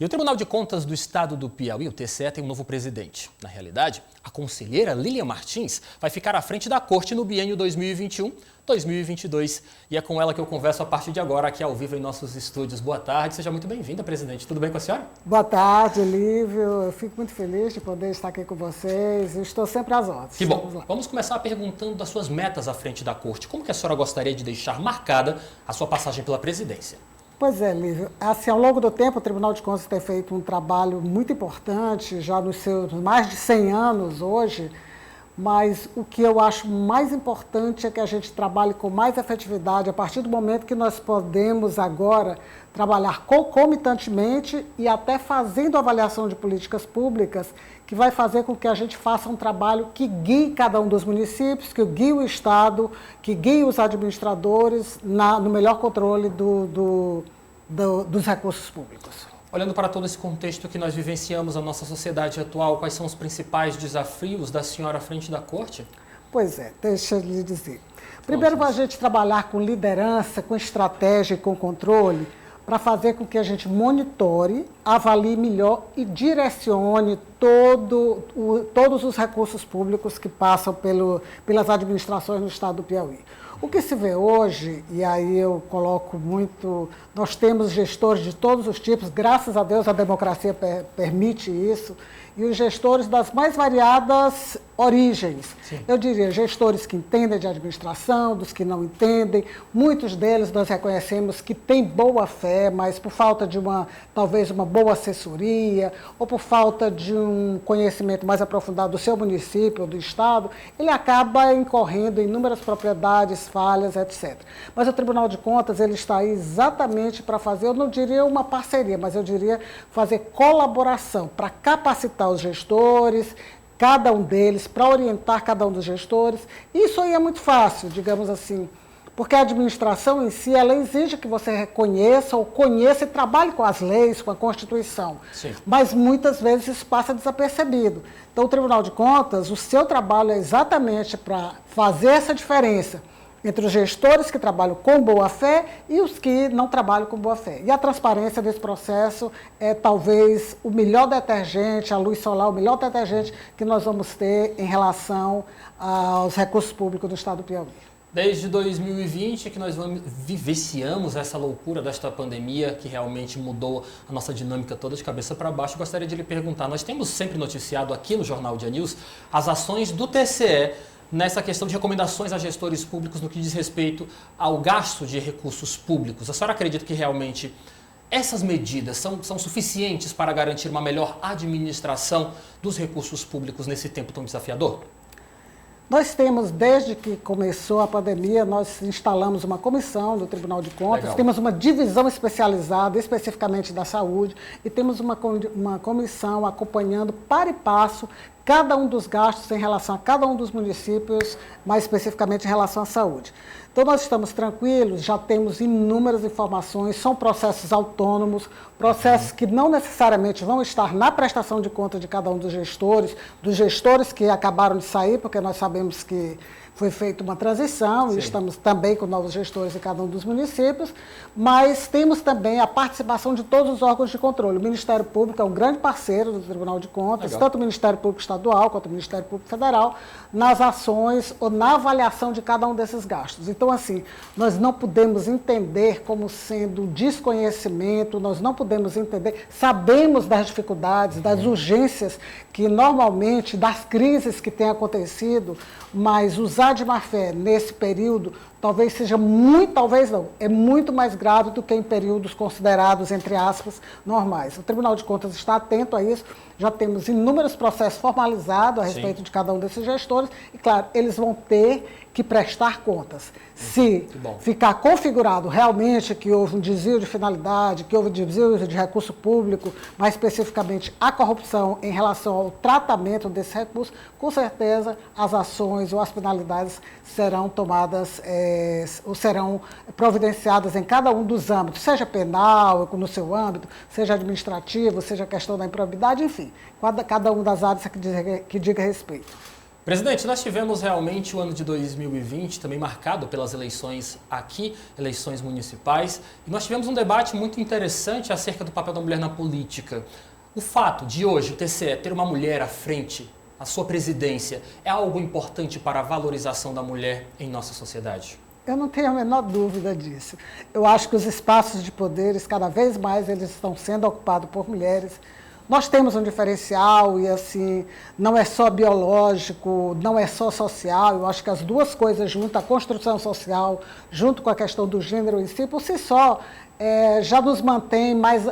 E o Tribunal de Contas do Estado do Piauí, o TCE, tem um novo presidente. Na realidade, a conselheira Lilian Martins vai ficar à frente da corte no biênio 2021-2022. E é com ela que eu converso a partir de agora, aqui ao vivo em nossos estúdios. Boa tarde, seja muito bem-vinda, presidente. Tudo bem com a senhora? Boa tarde, Lívio. Eu fico muito feliz de poder estar aqui com vocês. Eu estou sempre às ordens. Que bom. Vamos começar perguntando das suas metas à frente da corte. Como que a senhora gostaria de deixar marcada a sua passagem pela presidência? Pois é, Lívio. Assim, ao longo do tempo, o Tribunal de Contas tem feito um trabalho muito importante, já nos seus mais de 100 anos hoje, mas o que eu acho mais importante é que a gente trabalhe com mais efetividade a partir do momento que nós podemos agora trabalhar concomitantemente e até fazendo avaliação de políticas públicas, que vai fazer com que a gente faça um trabalho que guie cada um dos municípios, que guie o Estado, que guie os administradores no melhor controle dos recursos públicos. Olhando para todo esse contexto que nós vivenciamos na nossa sociedade atual, quais são os principais desafios da senhora à frente da corte? Pois é, deixa eu lhe dizer. Primeiro, a gente trabalhar com liderança, com estratégia e com controle, para fazer com que a gente monitore, avalie melhor e direcione todos os recursos públicos que passam pelas administrações no estado do Piauí. O que se vê hoje, e aí eu coloco muito, nós temos gestores de todos os tipos, graças a Deus a democracia permite isso, e os gestores das mais variadas origens. Sim. Eu diria gestores que entendem de administração, dos que não entendem. Muitos deles nós reconhecemos que têm boa fé, mas por falta de talvez uma boa assessoria, ou por falta de um conhecimento mais aprofundado do seu município ou do estado, ele acaba incorrendo em inúmeras propriedades, falhas, etc. Mas o Tribunal de Contas ele está aí exatamente para fazer, eu não diria uma parceria, mas eu diria fazer colaboração para capacitar os gestores, cada um deles, para orientar cada um dos gestores. Isso aí é muito fácil, digamos assim, porque a administração em si, ela exige que você reconheça ou conheça e trabalhe com as leis, com a Constituição. Sim. Mas muitas vezes isso passa desapercebido. Então o Tribunal de Contas, o seu trabalho é exatamente para fazer essa diferença entre os gestores que trabalham com boa-fé e os que não trabalham com boa-fé. E a transparência desse processo é talvez o melhor detergente, a luz solar, o melhor detergente que nós vamos ter em relação aos recursos públicos do estado do Piauí. Desde 2020 que nós vivenciamos essa loucura desta pandemia que realmente mudou a nossa dinâmica toda de cabeça para baixo. Gostaria de lhe perguntar, nós temos sempre noticiado aqui no Jornal Dia News as ações do TCE nessa questão de recomendações a gestores públicos no que diz respeito ao gasto de recursos públicos. A senhora acredita que realmente essas medidas são suficientes para garantir uma melhor administração dos recursos públicos nesse tempo tão desafiador? Nós temos, desde que começou a pandemia, nós instalamos uma comissão do Tribunal de Contas, Legal. Temos uma divisão especializada, especificamente da saúde, e temos uma comissão acompanhando para e passo cada um dos gastos em relação a cada um dos municípios, mais especificamente em relação à saúde. Então, nós estamos tranquilos, já temos inúmeras informações, são processos autônomos, processos que não necessariamente vão estar na prestação de conta de cada um dos gestores que acabaram de sair, porque nós sabemos que foi feita uma transição. Sim. E estamos também com novos gestores em cada um dos municípios, mas temos também a participação de todos os órgãos de controle. O Ministério Público é um grande parceiro do Tribunal de Contas, Legal. Tanto o Ministério Público Estadual quanto o Ministério Público Federal, nas ações ou na avaliação de cada um desses gastos. Então, assim, nós não podemos entender como sendo desconhecimento, nós não podemos entender, sabemos das dificuldades, das urgências que normalmente, das crises que têm acontecido, mas usar de má-fé nesse período talvez seja é muito mais grave do que em períodos considerados, entre aspas, normais. O Tribunal de Contas está atento a isso, já temos inúmeros processos formalizados a respeito Sim. de cada um desses gestores, e claro, eles vão ter que prestar contas. Se ficar configurado realmente que houve um desvio de finalidade, que houve desvio de recurso público, mais especificamente a corrupção em relação ao tratamento desse recurso, com certeza as ações ou as penalidades serão tomadas ou serão providenciadas em cada um dos âmbitos, seja penal, no seu âmbito, seja administrativo, seja questão da improbidade, enfim, cada uma das áreas que diga respeito. Presidente, nós tivemos realmente o ano de 2020 também marcado pelas eleições aqui, eleições municipais, e nós tivemos um debate muito interessante acerca do papel da mulher na política. O fato de hoje o TCE ter uma mulher à frente, a sua presidência, é algo importante para a valorização da mulher em nossa sociedade? Eu não tenho a menor dúvida disso. Eu acho que os espaços de poderes, cada vez mais, eles estão sendo ocupados por mulheres. Nós temos um diferencial e, assim, não é só biológico, não é só social. Eu acho que as duas coisas juntas, a construção social, junto com a questão do gênero em si, por si só, já nos mantém mais,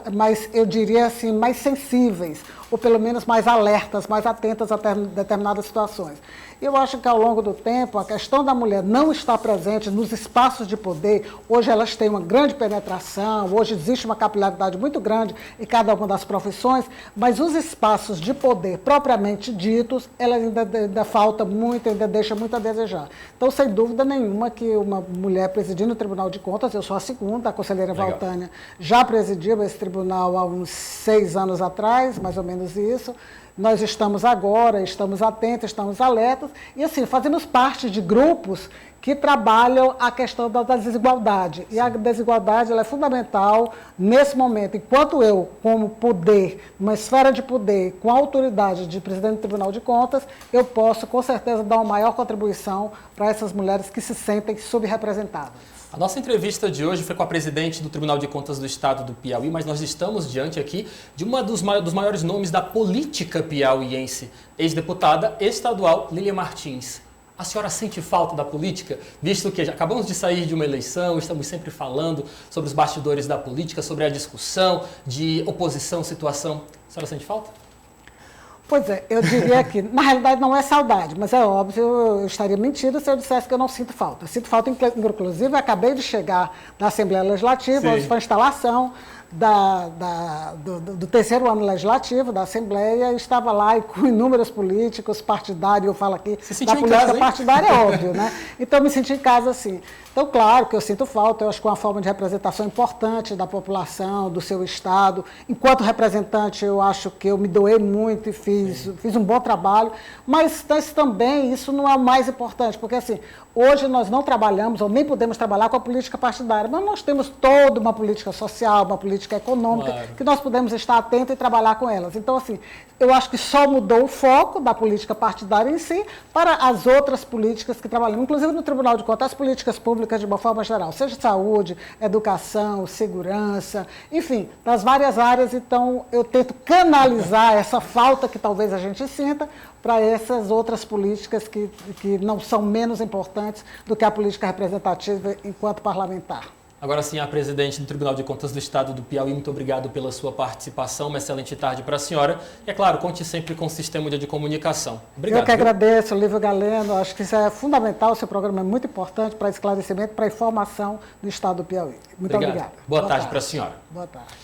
eu diria assim, mais sensíveis, ou pelo menos mais alertas, mais atentas a determinadas situações. Eu acho que ao longo do tempo, a questão da mulher não estar presente nos espaços de poder, hoje elas têm uma grande penetração, hoje existe uma capilaridade muito grande em cada uma das profissões, mas os espaços de poder propriamente ditos, ela ainda falta muito, ainda deixa muito a desejar. Então, sem dúvida nenhuma que uma mulher presidindo o Tribunal de Contas, eu sou a segunda, a conselheira Valtânia já presidiu esse tribunal há uns 6 anos atrás, mais ou menos isso. Nós estamos agora, estamos atentos, estamos alertas e assim, fazemos parte de grupos que trabalham a questão da desigualdade. E a desigualdade ela é fundamental nesse momento. Enquanto eu, como poder, uma esfera de poder, com a autoridade de presidente do Tribunal de Contas, eu posso com certeza dar uma maior contribuição para essas mulheres que se sentem subrepresentadas. A nossa entrevista de hoje foi com a presidente do Tribunal de Contas do Estado do Piauí, mas nós estamos diante aqui de uma dos maiores nomes da política piauiense, ex-deputada estadual Lília Martins. A senhora sente falta da política, visto que já acabamos de sair de uma eleição, estamos sempre falando sobre os bastidores da política, sobre a discussão de oposição, situação. A senhora sente falta? Pois é, eu diria que, na realidade, não é saudade, mas é óbvio, eu estaria mentindo se eu dissesse que eu não sinto falta. Eu sinto falta, inclusive, acabei de chegar da Assembleia Legislativa, hoje foi a instalação do terceiro ano legislativo da Assembleia, estava lá e com inúmeros políticos partidários, eu falo aqui da política partidária, é óbvio, né? Então, eu me senti em casa assim. Então, claro que eu sinto falta, eu acho que é uma forma de representação importante da população, do seu estado. Enquanto representante, eu acho que eu me doei muito e fiz um bom trabalho, mas também isso não é o mais importante, porque assim, hoje nós não trabalhamos, ou nem podemos trabalhar com a política partidária, mas nós temos toda uma política social, uma política econômica, claro, que nós podemos estar atentos e trabalhar com elas. Então, assim, eu acho que só mudou o foco da política partidária em si para as outras políticas que trabalhamos, inclusive no Tribunal de Contas, as políticas públicas de uma forma geral, seja saúde, educação, segurança, enfim, das várias áreas. Então, eu tento canalizar essa falta que talvez a gente sinta para essas outras políticas que não são menos importantes do que a política representativa enquanto parlamentar. Agora sim, a presidente do Tribunal de Contas do Estado do Piauí, muito obrigado pela sua participação, uma excelente tarde para a senhora. E é claro, conte sempre com o Sistema de Comunicação. Obrigado. Eu que agradeço, Lívio Galeno, acho que isso é fundamental, o seu programa é muito importante para esclarecimento, para informação do Estado do Piauí. Muito obrigado. Boa tarde para a senhora. Boa tarde.